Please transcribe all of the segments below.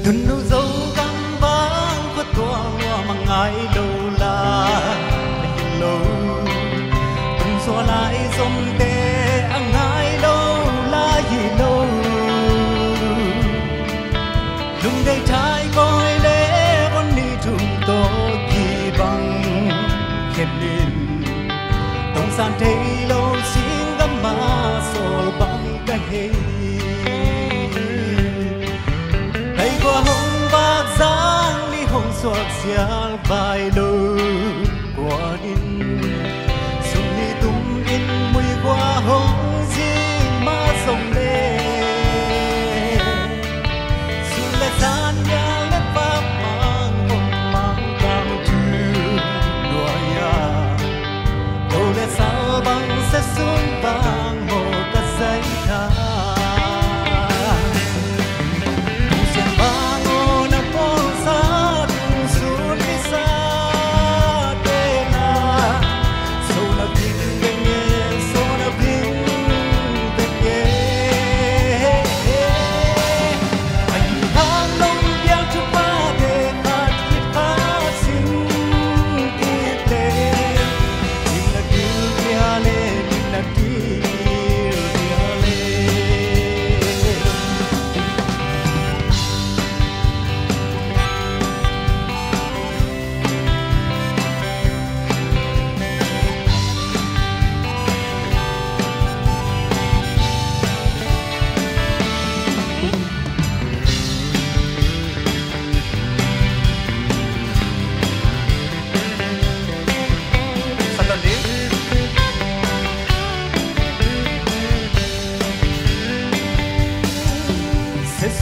đun nấu dấu găm vang khuất tua lúa mà ngài đâu là lâu đừng xóa lại dòng tê ang ngài đâu là gì lâu đừng đây trái coi lẽ vẫn đi trùng tô kỳ bằng khen lên tổng san thấy lâu xin găm mà sổ bằng cái hệ đây qua hồng bạc giang đi hồng xoạc xiang bài lơ qua in xuân đi tung in mùi qua hồng gì mà sông lê xuân là gian nhà lết pháp mang hồng mang cao trừ đùa ya đâu lẽ sao bằng sẽ xuống vàng hồ cắt giấy tha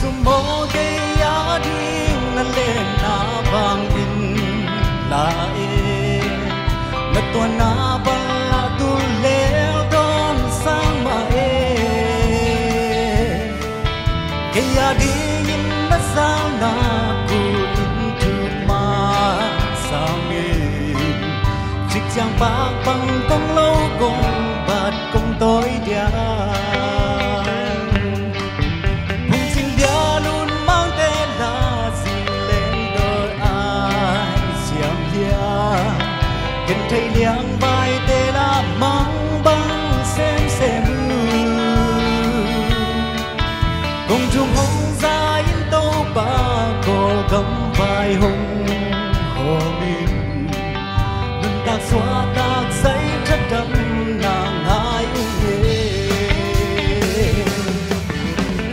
Sumo ke ya ding na lên na vang in la e na tua na ba tu le don sang ma e ke ya ding in na sang na ku in tu ma sang e chích chang bạc bằng công lâu cùng bát công tối dia thấy liang bay tê la mang băng xem cùng chung hồng ra yên tâu ba cô gấm vai hồng hồ mình đừng tạc xóa tạc giấy chất đậm nàng hai nghề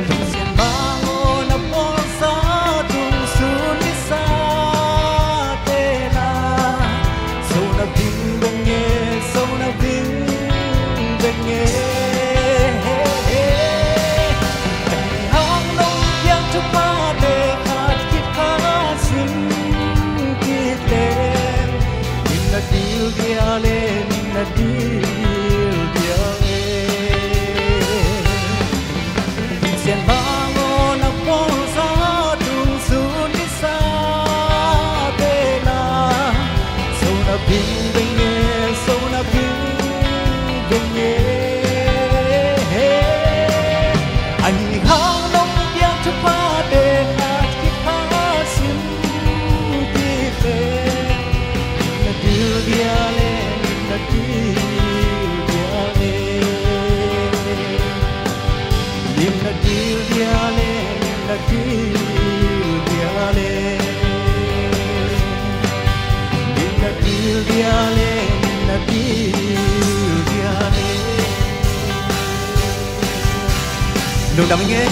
tung xiên ba ngô nắp bó xa tung xuống đi xa tê la sâu nắp tiếng bên nghe sâu nắp tiếng bên nghe dia le na dia le sen bango na posa tung sun di sa te na so na ping benge so na ping benge ani hang long dia tu pa de na ki pa sim ti le na dia le Đừng đắm nghe